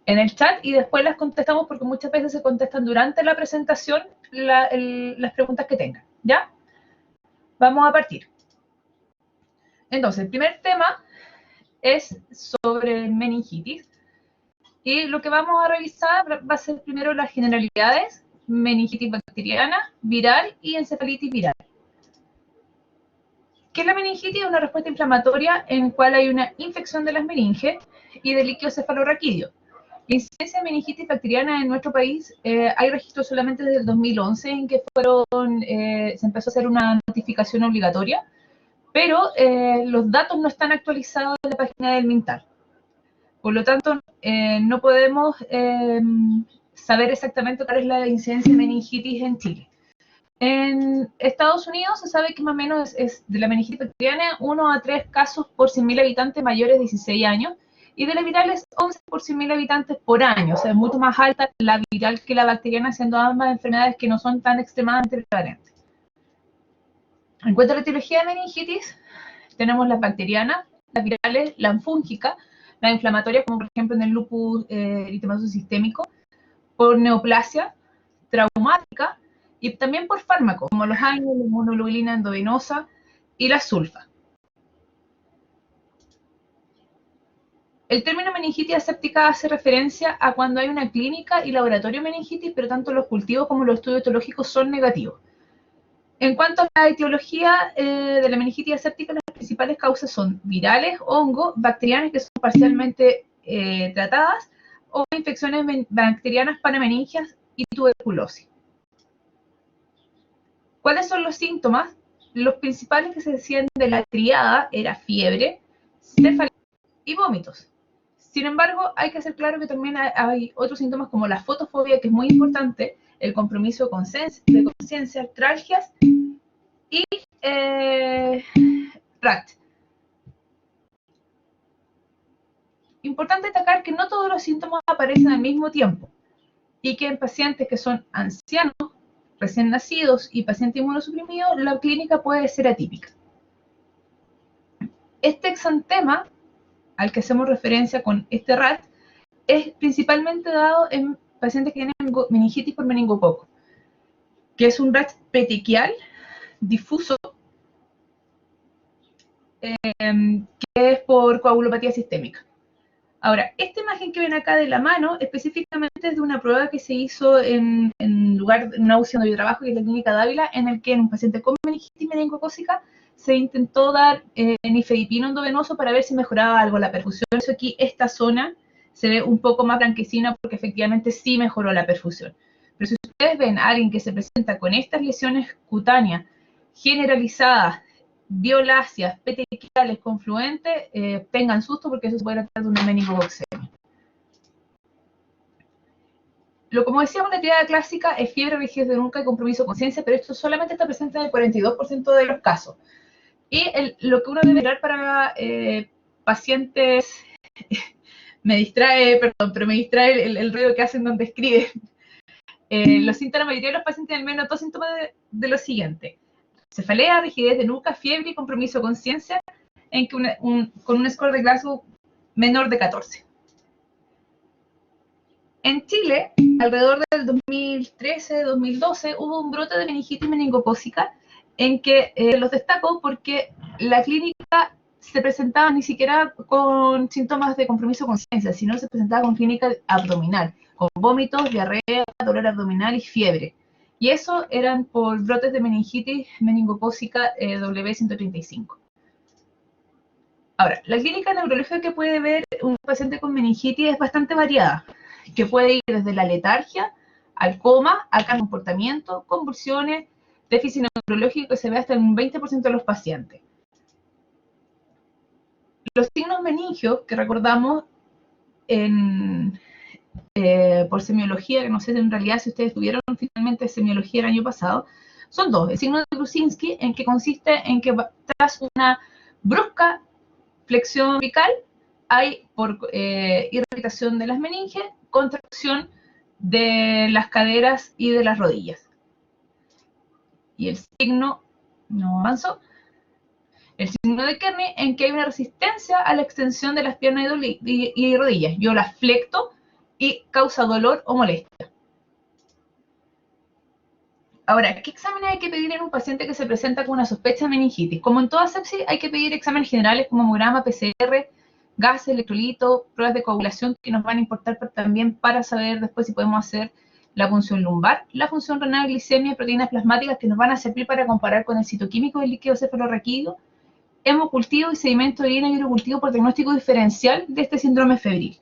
en el chat y después las contestamos porque muchas veces se contestan durante la presentación las preguntas que tengan, ¿ya? Vamos a partir. Entonces, el primer tema es sobre meningitis. Y lo que vamos a revisar va a ser primero las generalidades, meningitis bacteriana, viral y encefalitis viral. ¿Qué es la meningitis? Es una respuesta inflamatoria en la cual hay una infección de las meninges y del líquido cefalorraquídeo. La incidencia de meningitis bacteriana en nuestro país hay registros solamente desde el 2011 en que se empezó a hacer una notificación obligatoria, pero los datos no están actualizados en la página del MinTAR. Por lo tanto, no podemos saber exactamente cuál es la incidencia de meningitis en Chile. En Estados Unidos se sabe que más o menos es de la meningitis bacteriana 1 a 3 casos por 100.000 habitantes mayores de 16 años y de la viral es 11 por 100.000 habitantes por año. O sea, es mucho más alta la viral que la bacteriana, siendo ambas enfermedades que no son tan extremadamente prevalentes. En cuanto a la etiología de meningitis, tenemos las bacterianas, las virales, la fúngica, las inflamatorias, como por ejemplo en el lupus eritematoso sistémico, por neoplasia, traumática, y también por fármacos, como los AINES, la inmunoglobulina endovenosa y la sulfa. El término meningitis aséptica hace referencia a cuando hay una clínica y laboratorio meningitis, pero tanto los cultivos como los estudios etológicos son negativos. En cuanto a la etiología de la meningitis aséptica, las principales causas son virales, hongos, bacterianas que son parcialmente tratadas, o infecciones bacterianas panameningias y tuberculosis. ¿Cuáles son los síntomas? Los principales que se decían de la triada era fiebre, cefalitis y vómitos. Sin embargo, hay que hacer claro que también hay otros síntomas como la fotofobia, que es muy importante, el compromiso de conciencia, artralgias y RAT. Importante destacar que no todos los síntomas aparecen al mismo tiempo y que en pacientes que son ancianos, recién nacidos y pacientes inmunosuprimidos, la clínica puede ser atípica. Este exantema al que hacemos referencia con este RAT es principalmente dado en pacientes que tienen meningitis por meningococo, que es un RAT petequial difuso que es por coagulopatía sistémica. Ahora, esta imagen que ven acá de la mano específicamente es de una prueba que se hizo en una UCI donde yo trabajo, que es la Clínica Dávila, en el que en un paciente con meningitis meningocócica se intentó dar nifedipino endovenoso para ver si mejoraba algo la perfusión. Por eso aquí esta zona se ve un poco más blanquecina porque efectivamente sí mejoró la perfusión. Pero si ustedes ven a alguien que se presenta con estas lesiones cutáneas generalizadas, violáceas, petequiales, confluentes, tengan susto porque eso se puede tratar de una meningococcemia. Como decíamos, la tirada clásica es fiebre, rigidez de nuca y compromiso de conciencia, pero esto solamente está presente en el 42% de los casos. Y lo que uno debe mirar para pacientes, me distrae el ruido que hacen donde escriben. Los síntomas, la mayoría de los pacientes tienen al menos 2 síntomas de lo siguiente: cefalea, rigidez de nuca, fiebre y compromiso de conciencia, con un score de Glasgow menor de 14. En Chile, alrededor del 2013-2012, hubo un brote de meningitis meningocócica en que los destaco porque la clínica se presentaba ni siquiera con síntomas de compromiso de conciencia, sino se presentaba con clínica abdominal, con vómitos, diarrea, dolor abdominal y fiebre. Y eso eran por brotes de meningitis meningocócica W135. Ahora, la clínica neurológica que puede ver un paciente con meningitis es bastante variada, que puede ir desde la letargia al coma, al comportamiento, convulsiones, déficit neurológico que se ve hasta en un 20% de los pacientes. Los signos meningios que recordamos por semiología, que no sé en realidad si ustedes tuvieron finalmente semiología el año pasado, son dos. El signo de Gruzinski, en que consiste en que tras una brusca flexión cervical hay por irritación de las meninges, contracción de las caderas y de las rodillas. Y el signo, no avanzó, el signo de Kearney, en que hay una resistencia a la extensión de las piernas y rodillas. Yo las flecto y causa dolor o molestia. Ahora, ¿qué exámenes hay que pedir en un paciente que se presenta con una sospecha de meningitis? Como en toda sepsis, hay que pedir exámenes generales como hemograma, PCR, gases, electrolitos, pruebas de coagulación que nos van a importar también para saber después si podemos hacer la punción lumbar, la función renal, glicemia, proteínas plasmáticas que nos van a servir para comparar con el citoquímico del líquido cefalorraquídeo, hemocultivo y sedimento de orina y urocultivo por diagnóstico diferencial de este síndrome febril.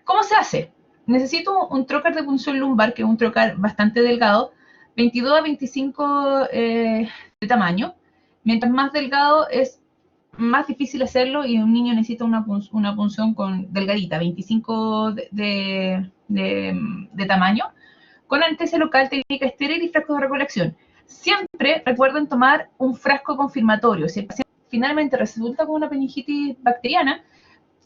¿Cómo se hace? Necesito un trocar de punción lumbar, que es un trocar bastante delgado, 22 a 25 de tamaño. Mientras más delgado es más difícil hacerlo y un niño necesita una punción delgadita, 25 de tamaño, con anestesia local, técnica estéril y frasco de recolección. Siempre recuerden tomar un frasco confirmatorio. Si el paciente finalmente resulta con una meningitis bacteriana,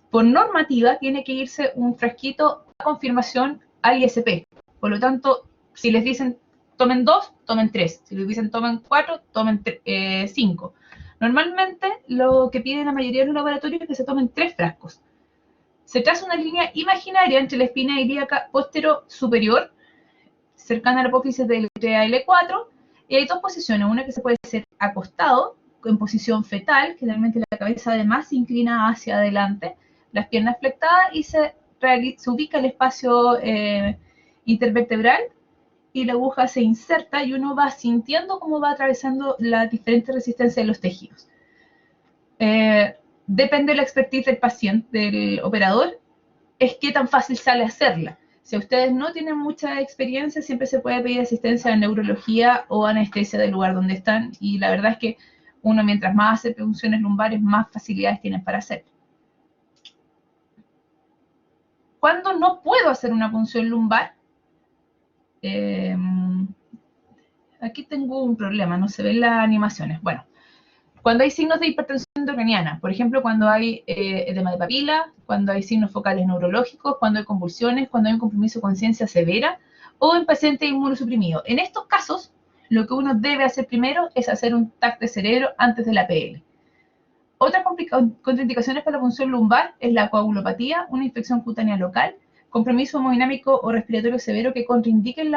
por normativa tiene que irse un frasquito a confirmación al ISP. Por lo tanto, si les dicen tomen 2, tomen 3. Si les dicen tomen 4, tomen 5. Normalmente lo que piden la mayoría de los laboratorios es que se tomen 3 frascos. Se traza una línea imaginaria entre la espina ilíaca postero-superior, cercana a la apófisis del L3A-L4, y hay 2 posiciones. Una que se puede hacer acostado, en posición fetal, generalmente la cabeza además se inclina hacia adelante, las piernas flectadas y se ubica el espacio intervertebral y la aguja se inserta y uno va sintiendo cómo va atravesando la diferente resistencia de los tejidos. Depende de la expertise del paciente, del operador, es qué tan fácil sale hacerla. Si ustedes no tienen mucha experiencia, siempre se puede pedir asistencia de neurología o anestesia del lugar donde están, y la verdad es que uno mientras más hace punciones lumbares, más facilidades tienen para hacerlo. ¿Cuándo no puedo hacer una punción lumbar? Aquí tengo un problema, no se ven las animaciones. Bueno, cuando hay signos de hipertensión endocraniana, por ejemplo, cuando hay edema de papila, cuando hay signos focales neurológicos, cuando hay convulsiones, cuando hay un compromiso de conciencia severa, o en pacientes inmunosuprimidos. En estos casos, lo que uno debe hacer primero es hacer un TAC de cerebro antes de la PL. Otras contraindicaciones para la punción lumbar es la coagulopatía, una infección cutánea local, compromiso hemodinámico o respiratorio severo que contraindiquen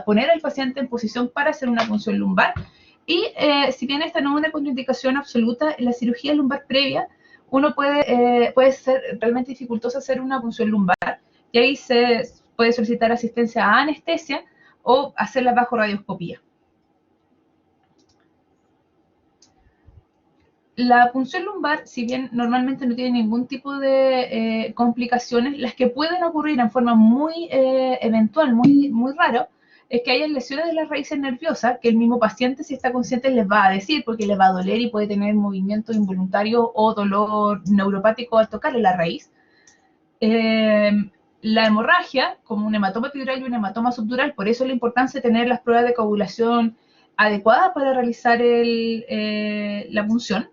poner al paciente en posición para hacer una punción lumbar. Y si bien esta no es una contraindicación absoluta, en la cirugía lumbar previa uno puede ser realmente dificultoso hacer una punción lumbar y ahí se puede solicitar asistencia a anestesia o hacerla bajo radioscopía. La punción lumbar, si bien normalmente no tiene ningún tipo de complicaciones, las que pueden ocurrir en forma muy eventual, muy rara, es que haya lesiones de las raíces nerviosas que el mismo paciente, si está consciente, les va a decir, porque les va a doler y puede tener movimiento involuntario o dolor neuropático al tocarle la raíz. La hemorragia, como un hematoma epidural y un hematoma subdural, por eso la importancia de tener las pruebas de coagulación adecuadas para realizar la punción.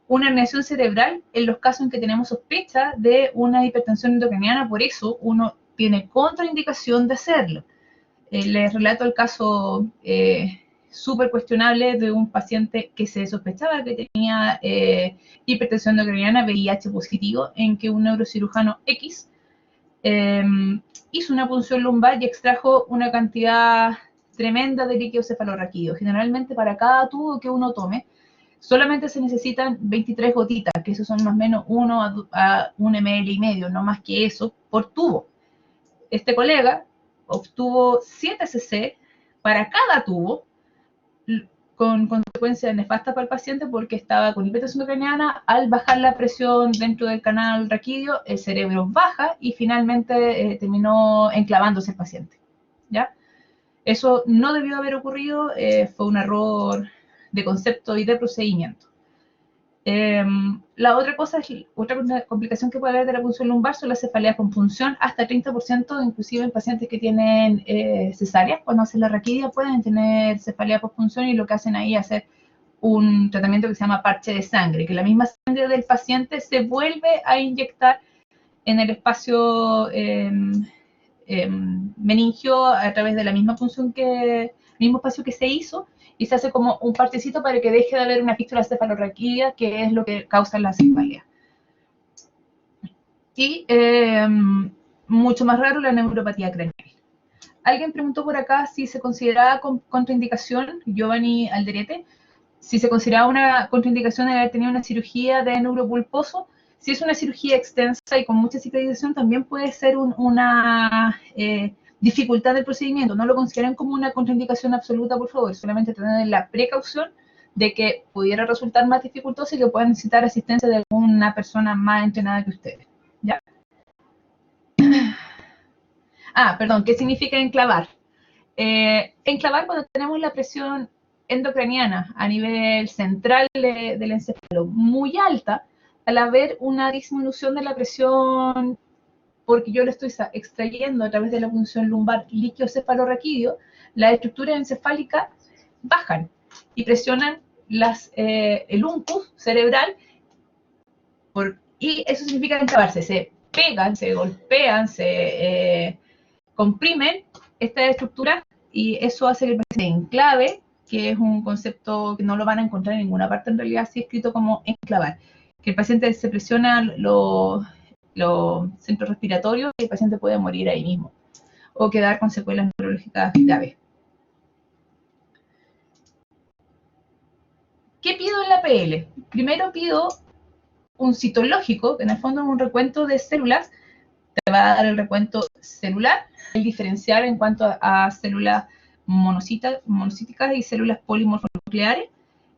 Una herniación cerebral en los casos en que tenemos sospecha de una hipertensión endocraniana, por eso uno tiene contraindicación de hacerlo. Les relato el caso súper cuestionable de un paciente que se sospechaba que tenía hipertensión endocraniana, VIH positivo, en que un neurocirujano X hizo una punción lumbar y extrajo una cantidad tremenda de líquido cefalorraquídeo. Generalmente para cada tubo que uno tome, solamente se necesitan 23 gotitas, que esos son más o menos 1 a 1,5 ml, no más que eso, por tubo. Este colega obtuvo 7 cc para cada tubo, con consecuencias nefastas para el paciente porque estaba con hipertensión endocraniana. Al bajar la presión dentro del canal raquídeo, el cerebro baja y finalmente terminó enclavándose el paciente, ¿ya? Eso no debió haber ocurrido, fue un error de concepto y de procedimiento. La otra cosa, otra complicación que puede haber de la punción lumbar son las cefaleas con punción, hasta 30%, inclusive en pacientes que tienen cesáreas, cuando hacen la raquidia pueden tener cefalea por punción y lo que hacen ahí es hacer un tratamiento que se llama parche de sangre, que la misma sangre del paciente se vuelve a inyectar en el espacio meningio a través de la misma punción mismo espacio que se hizo, y se hace como un parchecito para que deje de haber una fístula cefalorraquídea, que es lo que causa la cefalea. Y mucho más raro la neuropatía craneal. Alguien preguntó por acá si se consideraba contraindicación, Giovanni Alderete, si se consideraba una contraindicación de haber tenido una cirugía de neuropulposo. Si es una cirugía extensa y con mucha cicatrización, también puede ser una dificultad del procedimiento. No lo consideren como una contraindicación absoluta, por favor. Solamente tener la precaución de que pudiera resultar más dificultoso y que puedan necesitar asistencia de alguna persona más entrenada que ustedes. ¿Ya? Perdón, ¿qué significa enclavar? Enclavar cuando tenemos la presión endocraniana a nivel central del encéfalo muy alta, al haber una disminución de la presión, porque yo lo estoy extrayendo a través de la punción lumbar líquido-cefalorraquídeo, las estructuras encefálicas bajan y presionan el uncus cerebral y eso significa enclavarse. Se pegan, se golpean, se comprimen estas estructuras y eso hace que el paciente enclave, que es un concepto que no lo van a encontrar en ninguna parte en realidad, así escrito como enclavar. Que el paciente se presiona los centros respiratorios y el paciente puede morir ahí mismo o quedar con secuelas neurológicas graves. ¿Qué pido en la PL? Primero pido un citológico, que en el fondo es un recuento de células. Te va a dar el recuento celular, el diferencial en cuanto a células monocíticas y células polimorfonucleares,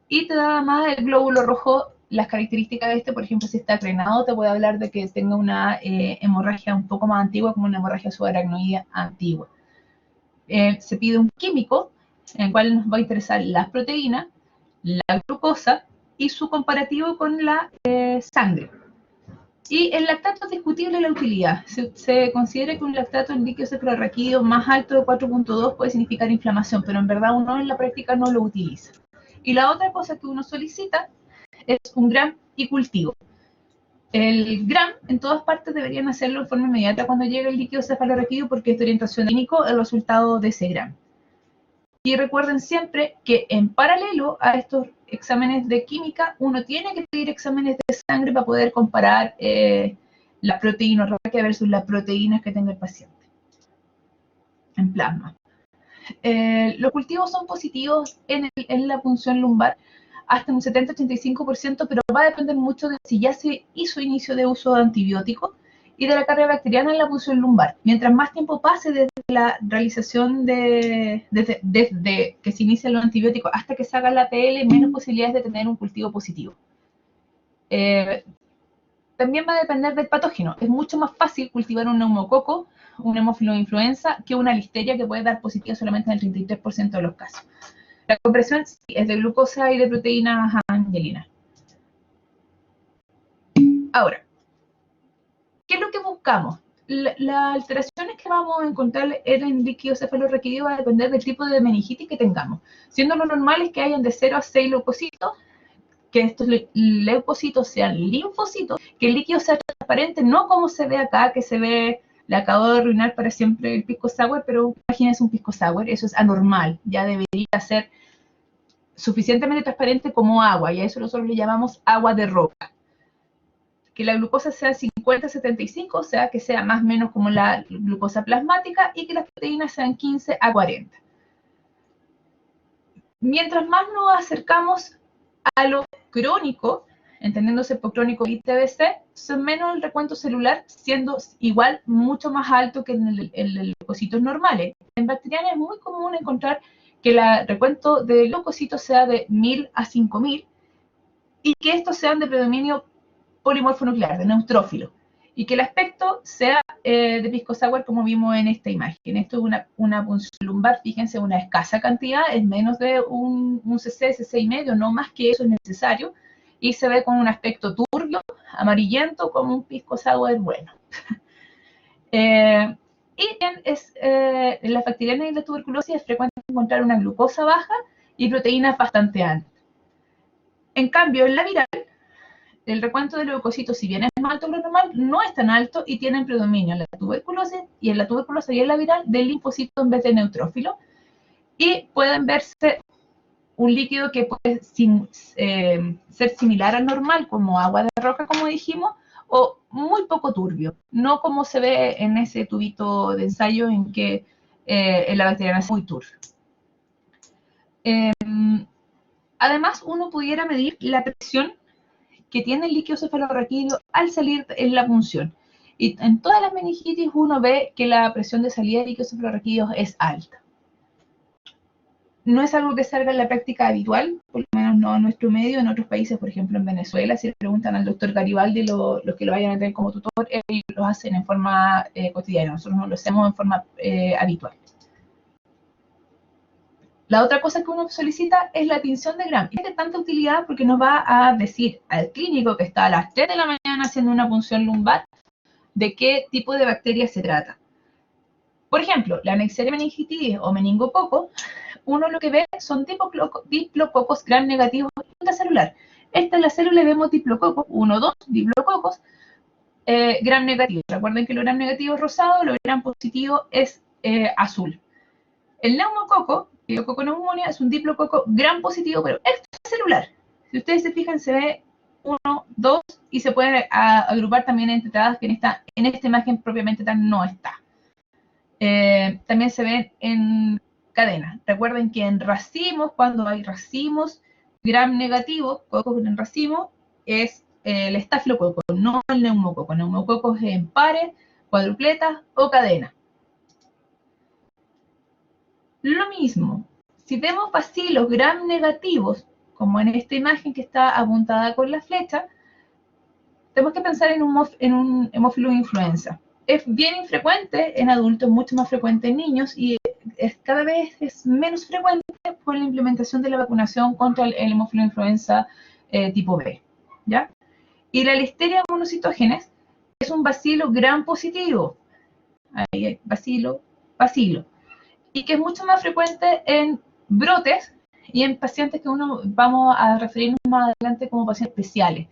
y te da más el glóbulo rojo, las características de este. Por ejemplo, si está crenado, te puede hablar de que tenga una hemorragia un poco más antigua, como una hemorragia subaracnoidea antigua. Se pide un químico, en el cual nos va a interesar las proteínas, la glucosa y su comparativo con la sangre. Y el lactato es discutible la utilidad. Se considera que un lactato en líquido cefalorraquídeo más alto de 4.2 puede significar inflamación, pero en verdad uno en la práctica no lo utiliza. Y la otra cosa que uno solicita es un GRAM y cultivo. El GRAM en todas partes deberían hacerlo de forma inmediata cuando llegue el líquido cefalorraquídeo, porque es de orientación clínico el resultado de ese GRAM. Y recuerden siempre que en paralelo a estos exámenes de química, uno tiene que pedir exámenes de sangre para poder comparar la proteinorraquia versus las proteínas que tenga el paciente en plasma. Los cultivos son positivos en la punción lumbar hasta un 70-85%, pero va a depender mucho de si ya se hizo inicio de uso de antibióticos y de la carga bacteriana en la punción lumbar. Mientras más tiempo pase desde la realización desde que se inician los antibióticos hasta que se haga la PL, menos posibilidades de tener un cultivo positivo. También va a depender del patógeno. Es mucho más fácil cultivar un neumococo, un hemófilo de influenza, que una listeria, que puede dar positiva solamente en el 33% de los casos. La compresión sí, es de glucosa y de proteínas angelinas. Ahora, ¿qué es lo que buscamos? Las alteraciones que vamos a encontrar en el líquido cefalorraquídeo va a depender del tipo de meningitis que tengamos. Siendo lo normal es que hayan de 0 a 6 leucocitos, que estos leucocitos sean linfocitos, que el líquido sea transparente, no como se ve acá, que se ve, le acabo de arruinar para siempre el pisco sour, pero imagínense un pisco sour, eso es anormal, ya debería ser suficientemente transparente como agua, y a eso nosotros le llamamos agua de roca. Que la glucosa sea 50-75, o sea, que sea más o menos como la glucosa plasmática, y que las proteínas sean 15 a 40. Mientras más nos acercamos a lo crónico, entendiéndose por crónico y TBC, son menos el recuento celular, siendo igual mucho más alto que en los leucocitos normales. En bacteriana es muy común encontrar que el recuento de leucocitos sea de 1000 a 5000 y que estos sean de predominio polimorfonuclear, de neutrófilo, y que el aspecto sea de pisco sour, como vimos en esta imagen. Esto es una punción lumbar, fíjense, una escasa cantidad, es menos de un cc y medio, no más que eso es necesario, y se ve con un aspecto turbio, amarillento, como un pisco sour bueno. Y en la bacteriana y la tuberculosis es frecuente encontrar una glucosa baja y proteínas bastante altas. En cambio, en la viral, el recuento de leucocitos, si bien es más alto que lo normal, no es tan alto y tienen predominio en la tuberculosis y en la viral del linfocito en vez de neutrófilo. Y pueden verse un líquido que puede ser similar al normal, como agua de roca, como dijimos, o muy poco turbio, no como se ve en ese tubito de ensayo en que la bacteriana es muy turbio. Además, uno pudiera medir la presión que tiene el líquido cefalorraquídeo al salir en la punción. Y en todas las meningitis uno ve que la presión de salida de líquido cefalorraquídeo es alta. No es algo que salga en la práctica habitual, por lo menos no en nuestro medio. En otros países, por ejemplo en Venezuela, si le preguntan al doctor Garibaldi, los que lo vayan a tener como tutor, ellos lo hacen en forma cotidiana. Nosotros no lo hacemos en forma habitual. La otra cosa que uno solicita es la tinción de Gram. Y tiene tanta utilidad porque nos va a decir al clínico que está a las 3 de la mañana haciendo una punción lumbar de qué tipo de bacteria se trata. Por ejemplo, la Neisseria meningitidis o meningococo, uno lo que ve son diplococos gram negativos intracelular. Esta es la célula y vemos diplococos, 1, 2, diplococos, gram negativo. Recuerden que lo gram negativo es rosado, lo gram positivo es azul. El neumococo, Staphylococcus pneumoniae, es un diplococo gram positivo, pero extracelular. Si ustedes se fijan, se ve 1, 2 y se puede agrupar también en tetradas que en esta imagen propiamente tal no está. También se ven en cadena. Recuerden que en racimos, cuando hay racimos gram negativos, cocos en racimo, es el estafilococo, no el neumococo. El neumococo es en pares, cuadrupletas o cadena. Lo mismo, si vemos bacilos gram negativos, como en esta imagen que está apuntada con la flecha, tenemos que pensar en un hemófilo influenza. Es bien infrecuente en adultos, mucho más frecuente en niños, y cada vez es menos frecuente por la implementación de la vacunación contra el hemófilo influenza tipo B, ¿ya? Y la Listeria monocytogenes es un bacilo gram positivo. Ahí hay bacilo, y que es mucho más frecuente en brotes y en pacientes que vamos a referirnos más adelante como pacientes especiales.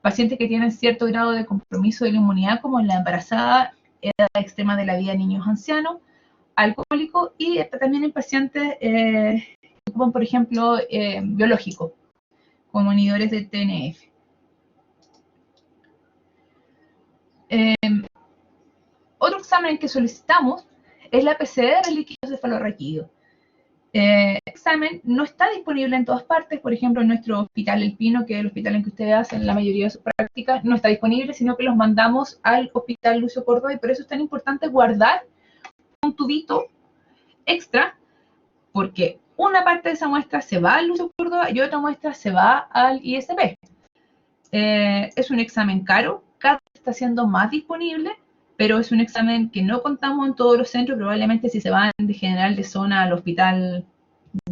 Pacientes que tienen cierto grado de compromiso de la inmunidad, como en la embarazada, edad extrema de la vida, niños ancianos, alcohólicos, y también en pacientes que ocupan, por ejemplo, biológicos, como inhibidores de TNF. Otro examen que solicitamos es la PCR líquido cefalorraquídeo. Examen no está disponible en todas partes. Por ejemplo, en nuestro hospital El Pino, que es el hospital en que ustedes hacen la mayoría de sus prácticas, no está disponible, sino que los mandamos al hospital Lucio Córdoba, y por eso es tan importante guardar un tubito extra, porque una parte de esa muestra se va al Lucio Córdoba y otra muestra se va al ISP. Es un examen caro, cada vez está siendo más disponible, pero es un examen que no contamos en todos los centros. Probablemente si se van de general de zona al hospital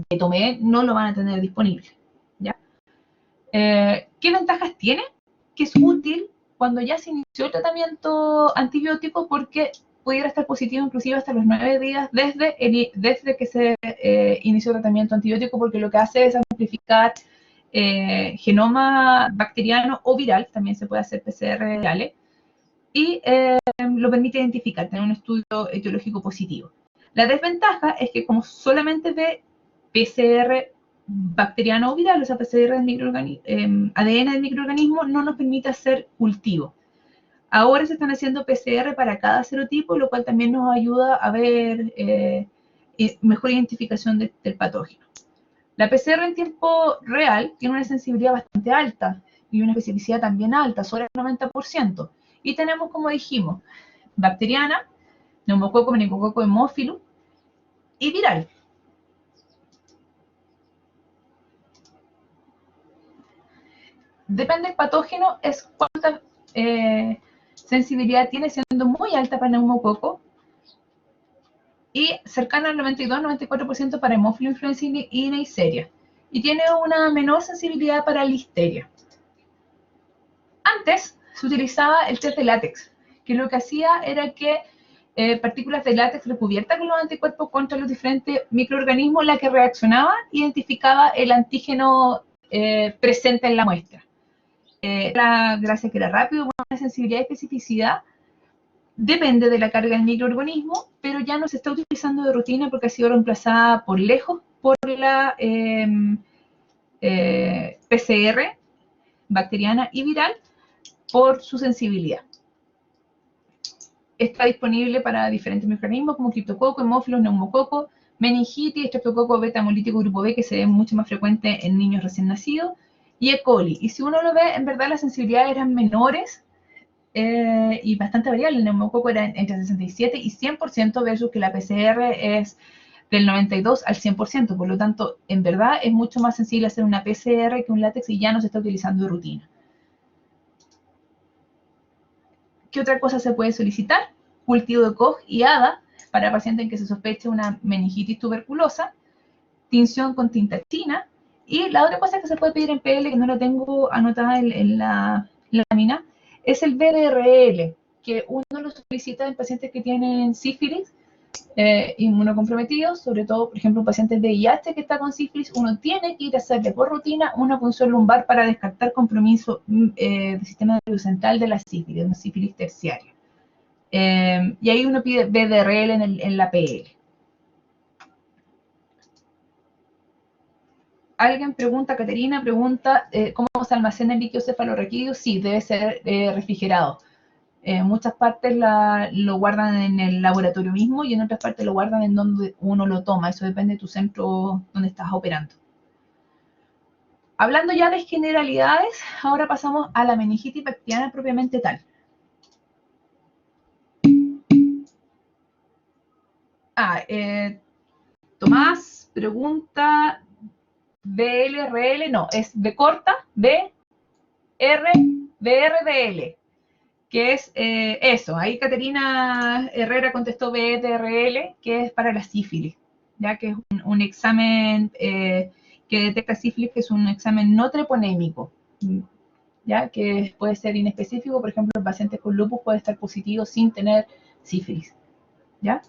de Tomé, no lo van a tener disponible, ¿ya? ¿Qué ventajas tiene? Que es útil cuando ya se inició el tratamiento antibiótico, porque pudiera estar positivo inclusive hasta los 9 días desde que se inició el tratamiento antibiótico, porque lo que hace es amplificar genoma bacteriano o viral, también se puede hacer PCR virales, y lo permite identificar, tener un estudio etiológico positivo. La desventaja es que como solamente ve PCR bacteriano o viral, o sea, PCR del ADN del microorganismo, no nos permite hacer cultivo. Ahora se están haciendo PCR para cada serotipo, lo cual también nos ayuda a ver mejor identificación del patógeno. La PCR en tiempo real tiene una sensibilidad bastante alta y una especificidad también alta, sobre el 90%. Y tenemos, como dijimos, bacteriana, neumococo, meningococo, hemófilo y viral. Depende del patógeno, es cuánta sensibilidad tiene, siendo muy alta para neumococo y cercana al 92-94% para hemófilo influenza y Neisseria. Y tiene una menor sensibilidad para Listeria. Antes se utilizaba el test de látex, que lo que hacía era que partículas de látex recubiertas con los anticuerpos contra los diferentes microorganismos, la que reaccionaba, identificaba el antígeno presente en la muestra. Gracias a que era rápido, buena sensibilidad y especificidad, depende de la carga del microorganismo, pero ya no se está utilizando de rutina porque ha sido reemplazada por lejos por la PCR bacteriana y viral, por su sensibilidad. Está disponible para diferentes microorganismos como criptococo, hemófilos, neumococo, meningitis, estreptococo beta hemolítico grupo B, que se ve mucho más frecuente en niños recién nacidos, y E. coli. Y si uno lo ve, en verdad las sensibilidades eran menores y bastante variable. El neumococo era entre 67 y 100% versus que la PCR es del 92 al 100%. Por lo tanto, en verdad es mucho más sensible hacer una PCR que un látex y ya no se está utilizando de rutina. ¿Qué otra cosa se puede solicitar? Cultivo de Koch y hada para pacientes en que se sospeche una meningitis tuberculosa, tinción con tinta china, y la otra cosa que se puede pedir en PL, que no la tengo anotada en la lámina, es el VDRL, que uno lo solicita en pacientes que tienen sífilis, inmunocomprometidos, sobre todo, por ejemplo, un paciente de VIH que está con sífilis, uno tiene que ir a hacerle por rutina una punción lumbar para descartar compromiso del sistema nervioso central de la sífilis, una sífilis terciaria. Y ahí uno pide VDRL en la PL. Alguien pregunta, Caterina pregunta, ¿cómo se almacena el líquido cefalorraquídeo? Sí, debe ser refrigerado. En muchas partes lo guardan en el laboratorio mismo y en otras partes lo guardan en donde uno lo toma. Eso depende de tu centro donde estás operando. Hablando ya de generalidades, ahora pasamos a la meningitis bacteriana propiamente tal. Tomás pregunta, BLRL, no, es B corta, B, R, BRDL. Que es eso. Ahí Caterina Herrera contestó BDRL, que es para la sífilis, ya que es un examen que detecta sífilis, que es un examen no treponémico, ya que puede ser inespecífico. Por ejemplo, en pacientes con lupus puede estar positivo sin tener sífilis, ¿ya?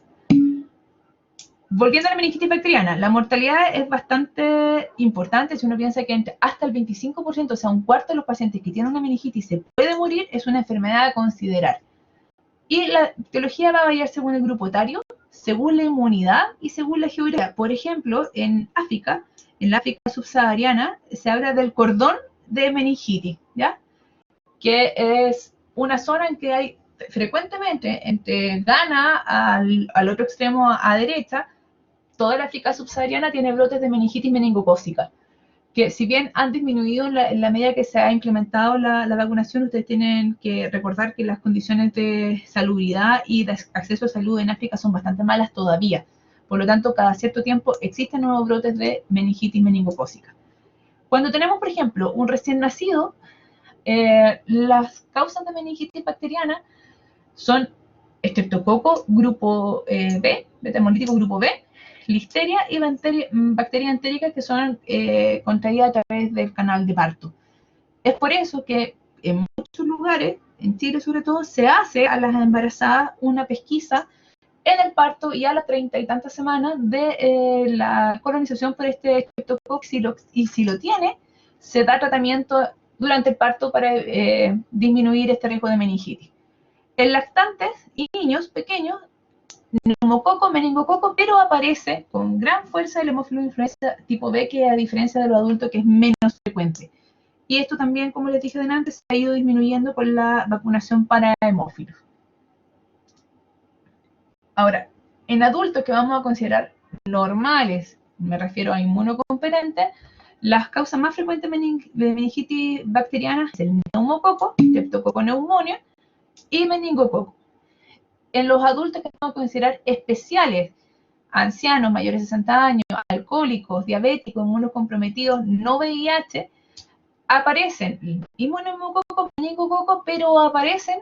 Volviendo a la meningitis bacteriana, la mortalidad es bastante importante. Si uno piensa que hasta el 25%, o sea, un cuarto de los pacientes que tienen una meningitis se puede morir, es una enfermedad a considerar. Y la etiología va a variar según el grupo etario, según la inmunidad y según la geografía. Por ejemplo, en la África subsahariana, se habla del cordón de meningitis, ¿ya? Que es una zona en que hay frecuentemente entre Ghana al otro extremo a derecha. Toda la África subsahariana tiene brotes de meningitis meningocócica, que si bien han disminuido en la medida que se ha implementado la vacunación, ustedes tienen que recordar que las condiciones de salubridad y de acceso a salud en África son bastante malas todavía. Por lo tanto, cada cierto tiempo existen nuevos brotes de meningitis meningocócica. Cuando tenemos, por ejemplo, un recién nacido, las causas de meningitis bacteriana son estreptococo grupo B, beta hemolítico grupo B, listeria y bacterias entéricas que son contraídas a través del canal de parto. Es por eso que en muchos lugares, en Chile sobre todo, se hace a las embarazadas una pesquisa en el parto y a las 30 y tantas semanas de la colonización por este estreptococo, y si lo tiene, se da tratamiento durante el parto para disminuir este riesgo de meningitis. En lactantes y niños pequeños, neumococo, meningococo, pero aparece con gran fuerza el hemófilo influenza tipo B, que a diferencia de los adultos, que es menos frecuente. Y esto también, como les dije antes, se ha ido disminuyendo con la vacunación para hemófilos. Ahora, en adultos que vamos a considerar normales, me refiero a inmunocompetentes, las causas más frecuentes de meningitis bacteriana es el neumococo, streptococo pneumonia y meningococo. En los adultos que vamos a considerar especiales, ancianos mayores de 60 años, alcohólicos, diabéticos, inmunocomprometidos, no VIH, aparecen inmunococo, meningococo, pero aparecen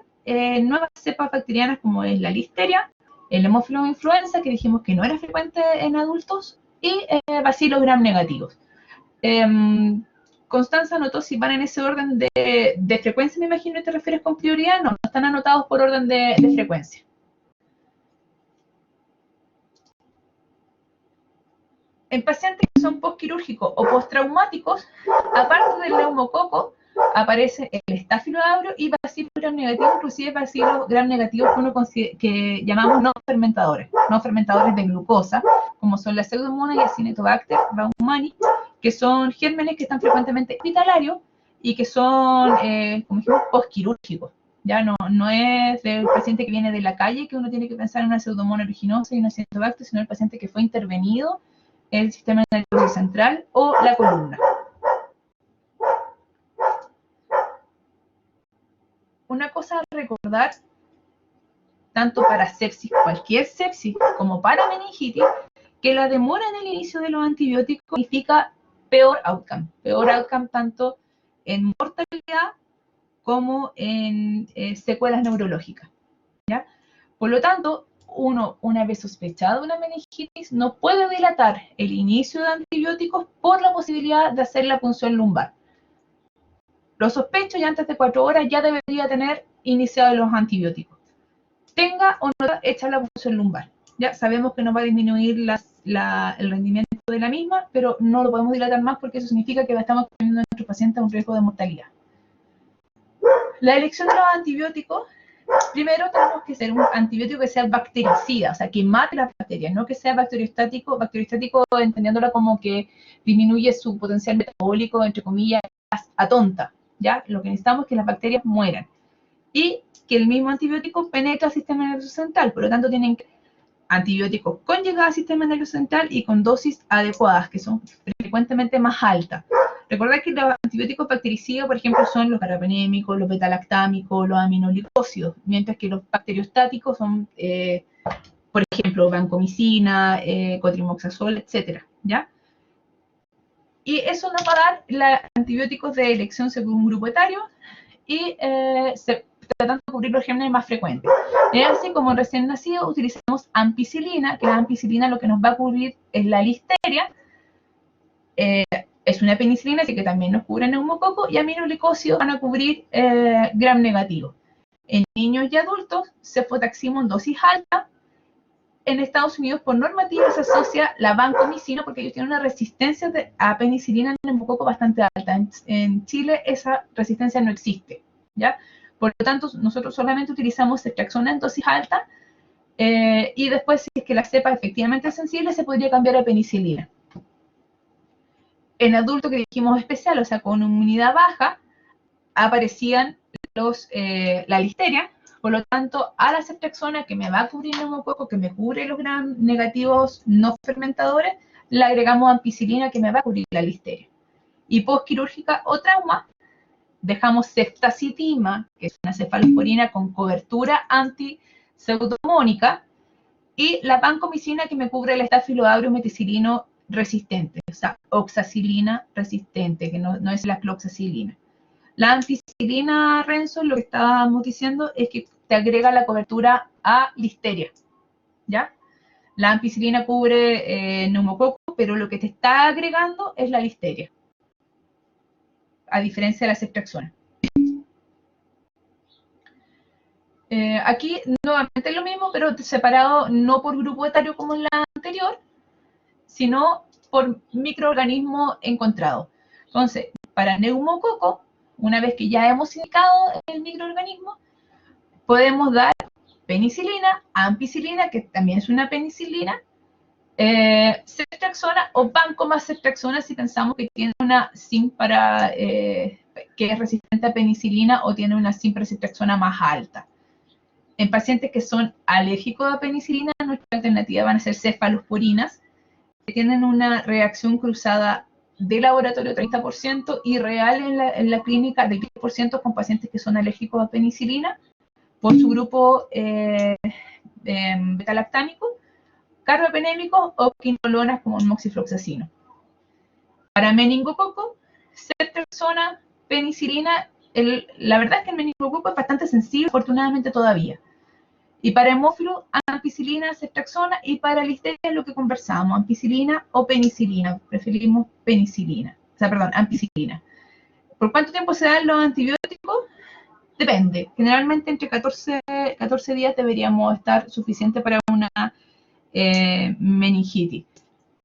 nuevas cepas bacterianas como es la listeria, el hemófilo influenza, que dijimos que no era frecuente en adultos, y bacilos gram negativos. Constanza anotó si van en ese orden de frecuencia, me imagino, y te refieres con prioridad. No, no están anotados por orden de frecuencia. En pacientes que son postquirúrgicos o postraumáticos, aparte del neumococo, aparece el estáfilo aureus y bacilos gram negativos, inclusive bacilos gram negativos que llamamos no fermentadores de glucosa, como son la Pseudomonas y Acinetobacter baumannii, que son gérmenes que están frecuentemente hospitalarios y que son, como dijimos, postquirúrgicos. Ya no es del paciente que viene de la calle, que uno tiene que pensar en una pseudomonas aeruginosa y una ciantobacter, sino el paciente que fue intervenido en el sistema nervioso central o la columna. Una cosa a recordar, tanto para sepsis, cualquier sepsis, como para meningitis, que la demora en el inicio de los antibióticos significa peor outcome tanto en mortalidad como en secuelas neurológicas, ¿ya? Por lo tanto, uno, una vez sospechado una meningitis, no puede dilatar el inicio de antibióticos por la posibilidad de hacer la punción lumbar. Lo sospecho y antes de 4 horas ya debería tener iniciado los antibióticos. Tenga o no hecha la punción lumbar. Ya sabemos que no va a disminuir el rendimiento de la misma, pero no lo podemos dilatar más porque eso significa que estamos poniendo a nuestros pacientes un riesgo de mortalidad. La elección de los antibióticos, primero tenemos que ser un antibiótico que sea bactericida, o sea, que mate las bacterias, no que sea bacteriostático entendiéndola como que disminuye su potencial metabólico, entre comillas, atonta, ¿ya? Lo que necesitamos es que las bacterias mueran. Y que el mismo antibiótico penetra el sistema nervioso central, por lo tanto tienen antibióticos con llegada al sistema nervioso central y con dosis adecuadas, que son frecuentemente más altas. Recordad que los antibióticos bactericidas, por ejemplo, son los carbapenémicos, los betalactámicos, los aminoglicósidos, mientras que los bacteriostáticos son, por ejemplo, vancomicina, cotrimoxazol, etc. ¿Ya? Y eso nos va a dar los antibióticos de elección según un grupo etario y tratando de cubrir los gérmenes más frecuentes. Es así como en recién nacido utilizamos ampicilina, que la ampicilina lo que nos va a cubrir es la listeria, es una penicilina, así que también nos cubre neumococo, y aminoglicósidos van a cubrir gram negativo. En niños y adultos, cefotaxima en dosis alta. En Estados Unidos, por normativa, se asocia la vancomicina porque ellos tienen una resistencia a penicilina en neumococo bastante alta. En Chile esa resistencia no existe, ¿ya? Por lo tanto, nosotros solamente utilizamos ceftriaxona en dosis alta y después, si es que la cepa efectivamente es sensible, se podría cambiar a penicilina. En adultos que dijimos especial, o sea, con inmunidad baja, aparecían la listeria. Por lo tanto, a la ceftriaxona, que me va a cubrir neumococo, que me cubre los gram negativos no fermentadores, le agregamos ampicilina, que me va a cubrir la listeria. Y postquirúrgica o trauma, dejamos ceftazidima, que es una cefalosporina con cobertura anti-pseudomónica, y la vancomicina, que me cubre el estafiloaureo meticilino resistente, o sea, oxacilina resistente, que no es la cloxacilina. La ampicilina, Renzo, lo que estábamos diciendo es que te agrega la cobertura a listeria, ¿ya? La ampicilina cubre neumococo, pero lo que te está agregando es la listeria, a diferencia de la ceftriaxona. Aquí nuevamente es lo mismo, pero separado no por grupo etario como en la anterior, sino por microorganismo encontrado. Entonces, para neumococo, una vez que ya hemos indicado el microorganismo, podemos dar penicilina, ampicilina, que también es una penicilina, ceftriaxona o vancomycin si pensamos que tiene una SIM que es resistente a penicilina o tiene una SIM para ceftriaxona más alta. En pacientes que son alérgicos a penicilina, nuestra alternativa van a ser cefalosporinas, que tienen una reacción cruzada de laboratorio 30% y real en la clínica del 10% con pacientes que son alérgicos a penicilina por su grupo betalactámico, carbapenémicos o quinolonas como el moxifloxacino. Para meningococo, ceftriaxona, penicilina, la verdad es que el meningococo es bastante sensible, afortunadamente todavía. Y para hemófilo, ampicilina, ceftriaxona, y para listeria es lo que conversábamos, ampicilina o penicilina. Preferimos penicilina, o sea, perdón, ampicilina. ¿Por cuánto tiempo se dan los antibióticos? Depende. Generalmente entre 14 días deberíamos estar suficiente para una meningitis.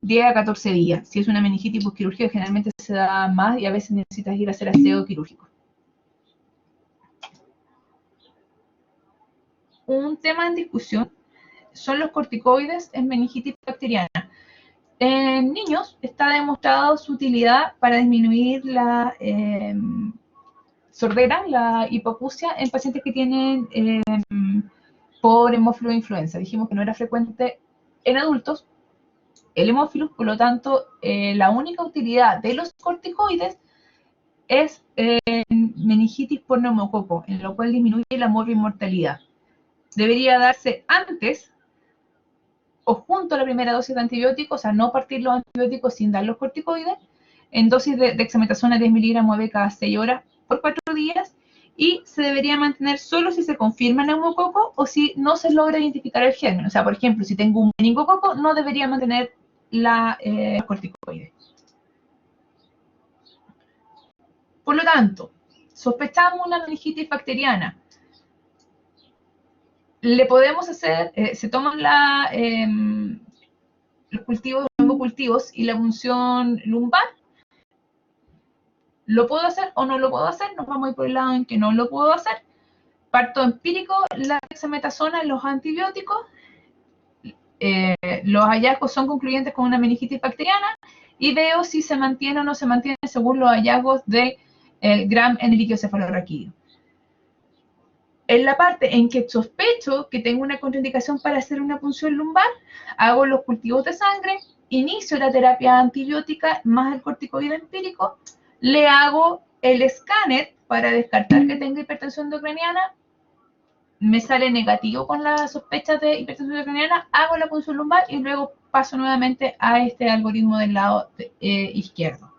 10 a 14 días. Si es una meningitis postquirúrgica, generalmente se da más y a veces necesitas ir a hacer aseo quirúrgico. Un tema en discusión son los corticoides en meningitis bacteriana. En niños está demostrado su utilidad para disminuir sordera, la hipoacusia, en pacientes que tienen por hemófilo influenza. Dijimos que no era frecuente en adultos el hemófilus, por lo tanto, la única utilidad de los corticoides es meningitis por neumococo, en lo cual disminuye la mortalidad. Debería darse antes o junto a la primera dosis de antibióticos, o sea, no partir los antibióticos sin dar los corticoides, en dosis de dexametasona 10 miligramos cada 6 horas por 4 días, y se debería mantener solo si se confirma el neumococo o si no se logra identificar el germen. O sea, por ejemplo, si tengo un meningococo, no debería mantener los corticoides. Por lo tanto, sospechamos una meningitis bacteriana. Le podemos hacer, se toman los cultivos, los neumocultivos y la punción lumbar. ¿Lo puedo hacer o no lo puedo hacer? Nos vamos a ir por el lado en que no lo puedo hacer. Parto empírico, la dexametasona, los antibióticos. Los hallazgos son concluyentes con una meningitis bacteriana y veo si se mantiene o no se mantiene según los hallazgos del Gram en el líquido cefalorraquídeo. En la parte en que sospecho que tengo una contraindicación para hacer una punción lumbar, hago los cultivos de sangre, inicio la terapia antibiótica más el corticoide empírico, le hago el escáner para descartar que tenga hipertensión endocraniana, me sale negativo con la sospecha de hipertensión endocraniana, hago la punción lumbar y luego paso nuevamente a este algoritmo del lado izquierdo.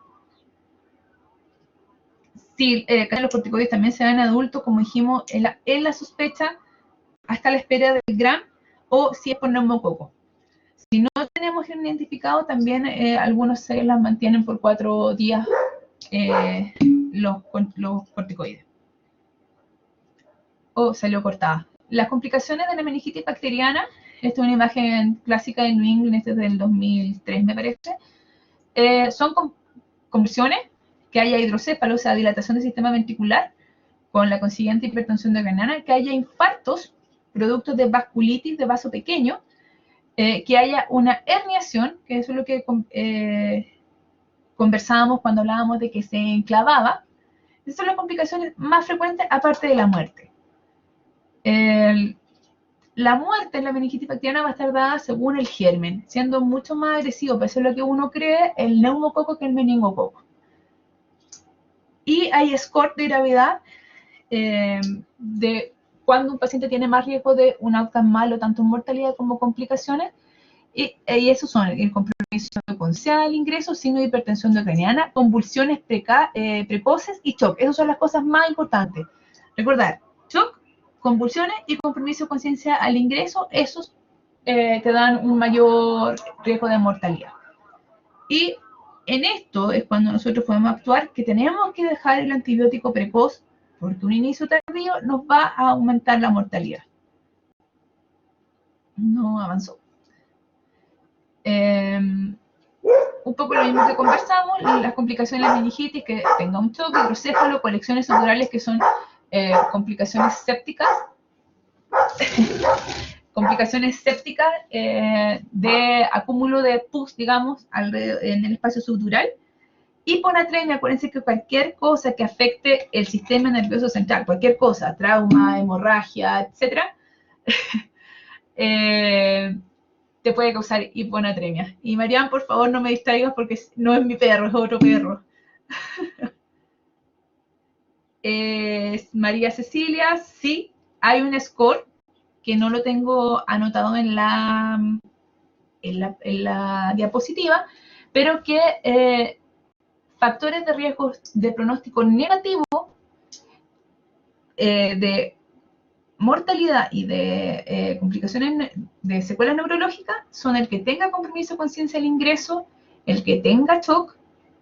Si los corticoides también se dan en adultos, como dijimos, en la sospecha, hasta la espera del Gram, o si es por neumococo. Si no tenemos identificado, también algunos se las mantienen por 4 días los corticoides. O salió cortada. Las complicaciones de la meningitis bacteriana, esta es una imagen clásica de New England, este es del 2003 me parece, son convulsiones, que haya hidrocéfalo, o sea, dilatación del sistema ventricular, con la consiguiente hipertensión endocraniana, que haya infartos, productos de vasculitis de vaso pequeño, que haya una herniación, que eso es lo que conversábamos cuando hablábamos de que se enclavaba. Esas son las complicaciones más frecuentes, aparte de la muerte. La muerte en la meningitis bacteriana va a estar dada según el germen, siendo mucho más agresivo, pero eso es lo que uno cree, el neumococo que el meningococo. Y hay score de gravedad de cuando un paciente tiene más riesgo de un outcome malo, tanto en mortalidad como complicaciones, y esos son el compromiso consciente al ingreso, signo de hipertensión endocraniana, convulsiones precoces y shock. Esas son las cosas más importantes. Recordar, shock, convulsiones y compromiso de conciencia al ingreso, esos te dan un mayor riesgo de mortalidad. Y en esto es cuando nosotros podemos actuar, que tenemos que dejar el antibiótico precoz, porque un inicio tardío nos va a aumentar la mortalidad. No avanzó. Un poco lo mismo que conversamos, las complicaciones de la meningitis, que tenga un shock, hidrocéfalo, colecciones subdurales, que son complicaciones sépticas, de acúmulo de pus, digamos, en el espacio subdural. Hiponatremia, acuérdense que cualquier cosa que afecte el sistema nervioso central, cualquier cosa, trauma, hemorragia, etc., te puede causar hiponatremia. Y Marian, por favor, no me distraigas porque no es mi perro, es otro perro. María Cecilia, sí, hay un score que no lo tengo anotado en la diapositiva, pero que factores de riesgo de pronóstico negativo, de mortalidad y de complicaciones de secuelas neurológicas son el que tenga compromiso de conciencia al ingreso, el que tenga shock,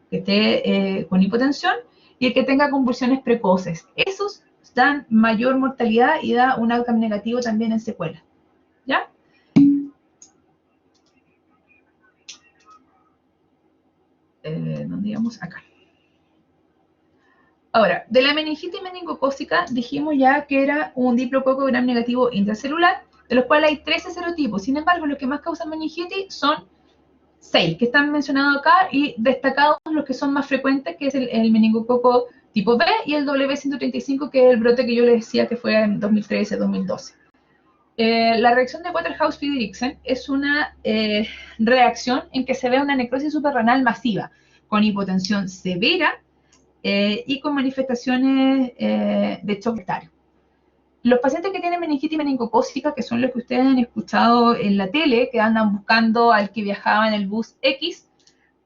que esté con hipotensión y el que tenga convulsiones precoces. Esos dan mayor mortalidad y da un outcome negativo también en secuelas. ¿Ya? ¿Dónde íbamos? Acá. Ahora, de la meningitis meningocócica dijimos ya que era un diplococo gram negativo intracelular, de los cuales hay 13 serotipos. Sin embargo, los que más causan meningitis son 6, que están mencionados acá, y destacados los que son más frecuentes, que es el meningococo tipo B, y el W135, que es el brote que yo les decía que fue en 2013-2012. La reacción de Waterhouse-Friderichsen es una reacción en que se ve una necrosis suprarrenal masiva, con hipotensión severa y con manifestaciones de shock rectario. Los pacientes que tienen meningitis meningocócica, que son los que ustedes han escuchado en la tele, que andan buscando al que viajaba en el bus X,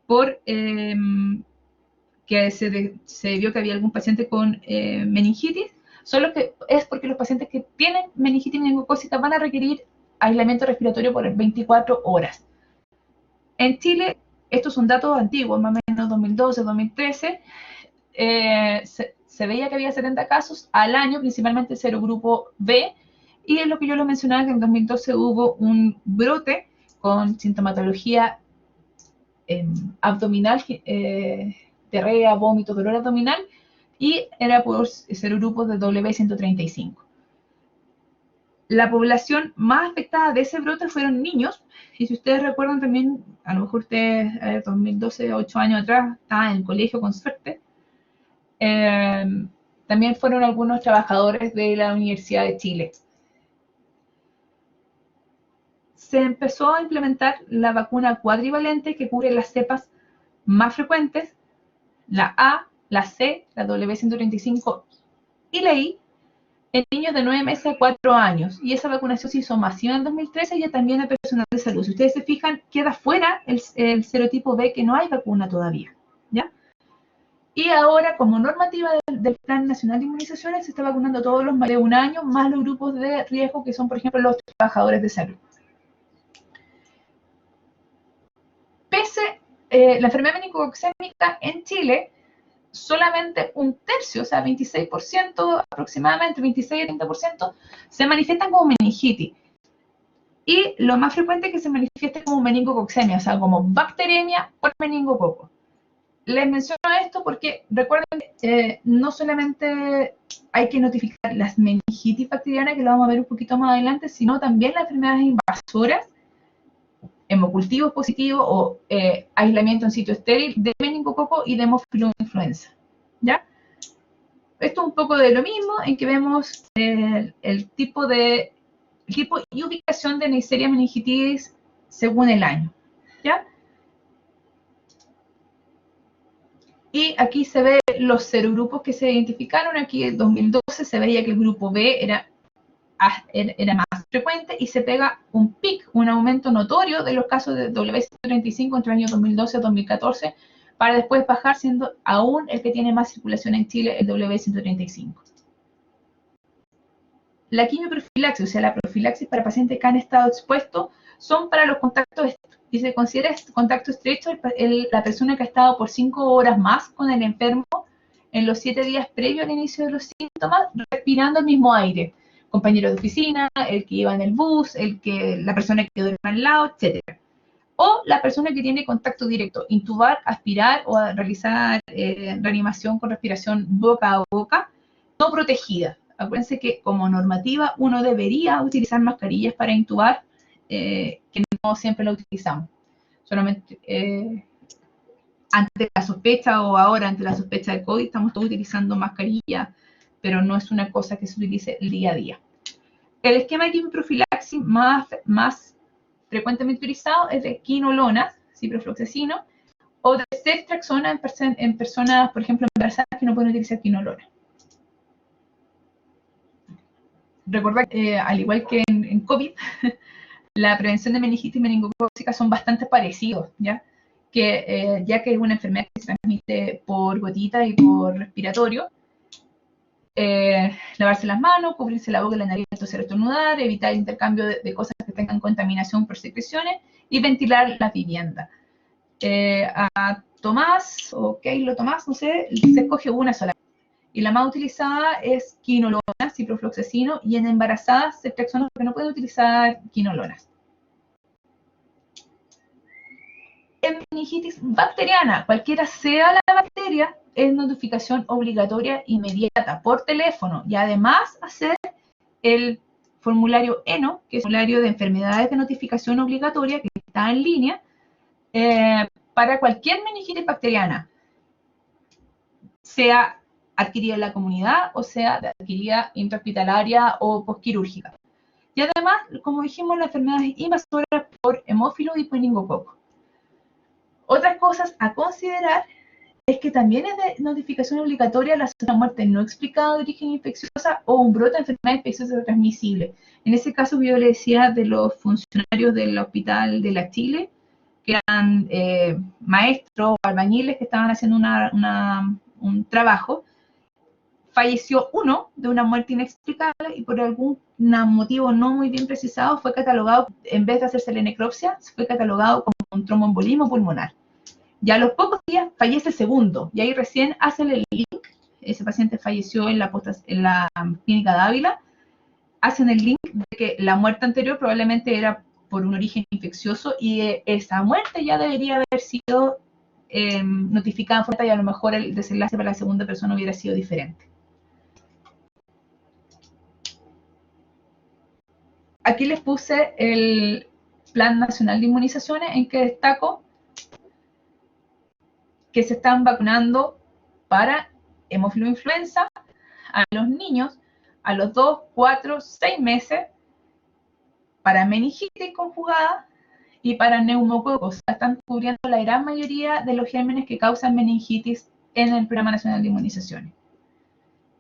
por que se vio que había algún paciente con meningitis, solo que es porque los pacientes que tienen meningitis meningocócica van a requerir aislamiento respiratorio por 24 horas. En Chile, estos son datos antiguos, más o menos 2012, 2013, se veía que había 70 casos al año, principalmente el serogrupo B, y es lo que yo les mencionaba, que en 2012 hubo un brote con sintomatología abdominal, diarrea, vómito, dolor abdominal, y era por serogrupos de W135. La población más afectada de ese brote fueron niños, y si ustedes recuerdan también, a lo mejor ustedes, 2012, 8 años atrás, estaban en el colegio con suerte, también fueron algunos trabajadores de la Universidad de Chile. Se empezó a implementar la vacuna cuadrivalente que cubre las cepas más frecuentes, la A, la C, la W135 y la I, en niños de 9 meses a 4 años. Y esa vacunación se hizo masiva en 2013 y también a personal de salud. Si ustedes se fijan, queda fuera el serotipo B, que no hay vacuna todavía, ¿ya? Y ahora, como normativa del Plan Nacional de Inmunizaciones, se está vacunando a todos los más de 1 año, más los grupos de riesgo, que son, por ejemplo, los trabajadores de salud. La enfermedad meningococcémica en Chile, solamente un tercio, o sea, 26% aproximadamente, 26-30%, se manifiestan como meningitis. Y lo más frecuente es que se manifieste como meningococcemia, o sea, como bacteremia por meningococo. Les menciono esto porque recuerden que no solamente hay que notificar las meningitis bacterianas, que lo vamos a ver un poquito más adelante, sino también las enfermedades invasoras, hemocultivos positivos o aislamiento en sitio estéril de meningococo y de hemofiloinfluenza, ¿ya? Esto es un poco de lo mismo, en que vemos el tipo y ubicación de Neisseria meningitidis según el año, ¿ya? Y aquí se ve los serogrupos que se identificaron. Aquí en 2012 se veía que el grupo B era más frecuente y se pega un pic, un aumento notorio de los casos de W135 entre el año 2012 a 2014, para después bajar, siendo aún el que tiene más circulación en Chile el W135. La quimioprofilaxis, o sea, la profilaxis para pacientes que han estado expuestos, son para los contactos, y se considera contacto estrecho la persona que ha estado por 5 horas más con el enfermo en los 7 días previos al inicio de los síntomas, respirando el mismo aire. Compañero de oficina, el que iba en el bus, la persona que duerme al lado, etc. O la persona que tiene contacto directo, intubar, aspirar o realizar reanimación con respiración boca a boca, no protegida. Acuérdense que como normativa uno debería utilizar mascarillas para intubar, que no siempre la utilizamos. Solamente ante la sospecha o ahora ante la sospecha de COVID estamos todos utilizando mascarillas, pero no es una cosa que se utilice el día a día. El esquema de quimioprofilaxis más frecuentemente utilizado es de quinolonas, ciprofloxacino, o de ceftriaxona en personas, por ejemplo, embarazadas que no pueden utilizar quinolona. Recordad que, al igual que en COVID, la prevención de meningitis meningocócica son bastante parecidos, ¿ya? Ya que es una enfermedad que se transmite por gotita y por respiratorio, lavarse las manos, cubrirse la boca y la nariz al toser o estornudar, evitar el intercambio de cosas que tengan contaminación por secreciones y ventilar las viviendas. A Tomás, o Keilo Tomás, no sé, se escoge una sola. Y la más utilizada es quinolona, ciprofloxacino, y en embarazadas ceftriaxona, porque no pueden utilizar quinolonas. En meningitis bacteriana, cualquiera sea la bacteria, es notificación obligatoria inmediata por teléfono y además hacer el formulario ENO, que es el formulario de enfermedades de notificación obligatoria, que está en línea, para cualquier meningitis bacteriana, sea adquirida en la comunidad, o sea, adquirida intrahospitalaria o postquirúrgica. Y además, como dijimos, las enfermedades invasoras por hemófilos y por meningococo. Otras cosas a considerar es que también es de notificación obligatoria la muerte no explicada de origen infecciosa o un brote de enfermedad infecciosa transmisible. En ese caso, yo le decía de los funcionarios del hospital de la Chile, que eran maestros o albañiles que estaban haciendo un trabajo. Falleció uno de una muerte inexplicable y por algún motivo no muy bien precisado fue catalogado, en vez de hacerse la necropsia, fue catalogado como un tromboembolismo pulmonar. Y a los pocos días fallece el segundo, y ahí recién hacen el link. Ese paciente falleció en la clínica de Ávila. Hacen el link de que la muerte anterior probablemente era por un origen infeccioso y esa muerte ya debería haber sido notificada en fuerte y a lo mejor el desenlace para la segunda persona hubiera sido diferente. Aquí les puse el Plan Nacional de Inmunizaciones en que destaco que se están vacunando para hemofiloinfluenza a los niños a los 2, 4, 6 meses, para meningitis conjugada y para neumococos. Están cubriendo la gran mayoría de los gérmenes que causan meningitis en el Programa Nacional de Inmunizaciones.